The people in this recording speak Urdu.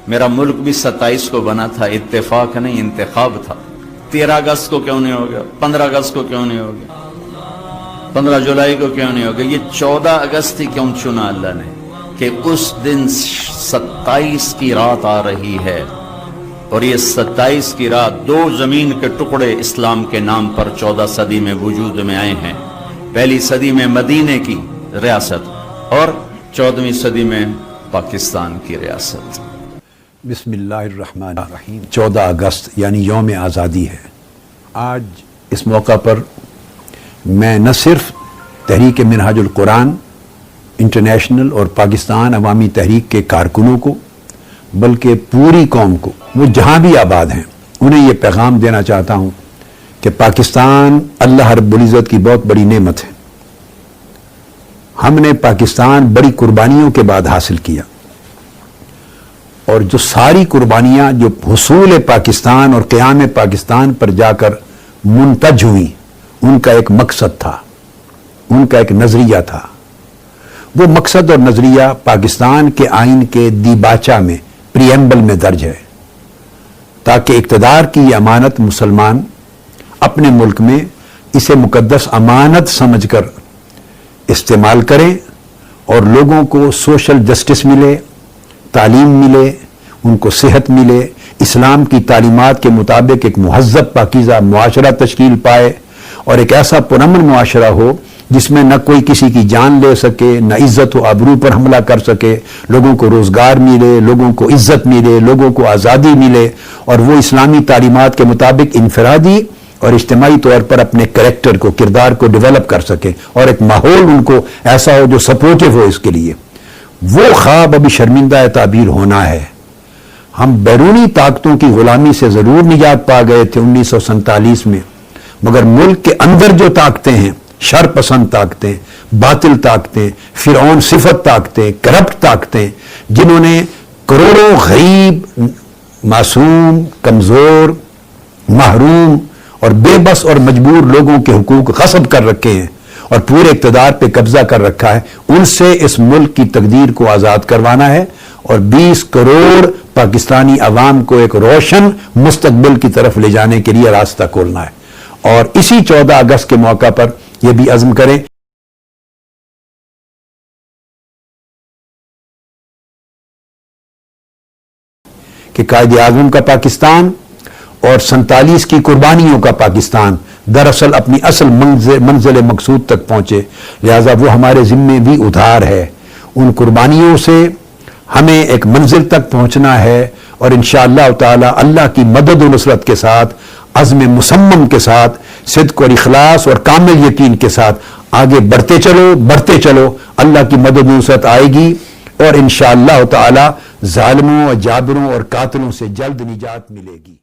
میرا ملک بھی 27 کو بنا تھا، اتفاق نہیں انتخاب تھا۔ 13 اگست کو کیوں نہیں ہو گیا؟ 15 اگست کو کیوں نہیں ہو گیا؟ 15 جولائی کو کیوں نہیں ہو گیا؟ یہ 14 اگست ہی کیوں چنا اللہ نے کہ اس دن 27 کی رات آ رہی ہے، اور یہ 27 کی رات 2 زمین کے ٹکڑے اسلام کے نام پر 14 صدی میں وجود میں آئے ہیں۔ پہلی صدی میں مدینے کی ریاست اور 14ویں صدی میں پاکستان کی ریاست۔ بسم اللہ الرحمن الرحیم۔ 14 اگست یعنی یوم آزادی ہے۔ آج اس موقع پر میں نہ صرف تحریک منہاج القرآن انٹرنیشنل اور پاکستان عوامی تحریک کے کارکنوں کو بلکہ پوری قوم کو، وہ جہاں بھی آباد ہیں، انہیں یہ پیغام دینا چاہتا ہوں کہ پاکستان اللہ رب العزت کی بہت بڑی نعمت ہے۔ ہم نے پاکستان بڑی قربانیوں کے بعد حاصل کیا، اور جو ساری قربانیاں جو حصول پاکستان اور قیام پاکستان پر جا کر منتج ہوئی، ان کا ایک مقصد تھا، ان کا ایک نظریہ تھا۔ وہ مقصد اور نظریہ پاکستان کے آئین کے دیباچہ میں پریمبل میں درج ہے، تاکہ اقتدار کی یہ امانت مسلمان اپنے ملک میں اسے مقدس امانت سمجھ کر استعمال کریں، اور لوگوں کو سوشل جسٹس ملے، تعلیم ملے، ان کو صحت ملے، اسلام کی تعلیمات کے مطابق ایک مہذب پاکیزہ معاشرہ تشکیل پائے، اور ایک ایسا پرامن معاشرہ ہو جس میں نہ کوئی کسی کی جان لے سکے، نہ عزت و آبرو پر حملہ کر سکے، لوگوں کو روزگار ملے، لوگوں کو عزت ملے، لوگوں کو آزادی ملے، اور وہ اسلامی تعلیمات کے مطابق انفرادی اور اجتماعی طور پر اپنے کریکٹر کو، کردار کو ڈیولپ کر سکے، اور ایک ماحول ان کو ایسا ہو جو سپورٹیو ہو اس کے لیے۔ وہ خواب ابھی شرمندہ تعبیر ہونا ہے۔ ہم بیرونی طاقتوں کی غلامی سے ضرور نجات پا گئے تھے 1947 میں، مگر ملک کے اندر جو طاقتیں ہیں، شر پسند طاقتیں، باطل طاقتیں، فرعون صفت طاقتیں، کرپٹ طاقتیں، جنہوں نے کروڑوں غریب، معصوم، کمزور، محروم اور بے بس اور مجبور لوگوں کے حقوق غصب کر رکھے ہیں اور پورے اقتدار پہ قبضہ کر رکھا ہے، ان سے اس ملک کی تقدیر کو آزاد کروانا ہے، اور 20 کروڑ پاکستانی عوام کو ایک روشن مستقبل کی طرف لے جانے کے لیے راستہ کھولنا ہے۔ اور اسی 14 اگست کے موقع پر یہ بھی عزم کریں کہ قائد اعظم کا پاکستان اور 47 کی قربانیوں کا پاکستان دراصل اپنی اصل منزل مقصود تک پہنچے، لہذا وہ ہمارے ذمے بھی ادھار ہے۔ ان قربانیوں سے ہمیں ایک منزل تک پہنچنا ہے، اور انشاءاللہ تعالی اللہ کی مدد و نصرت کے ساتھ، عزم مصمم کے ساتھ، صدق اور اخلاص اور کامل یقین کے ساتھ آگے بڑھتے چلو، اللہ کی مدد و نصرت آئے گی، اور انشاءاللہ تعالی ظالموں اور جابروں اور قاتلوں سے جلد نجات ملے گی۔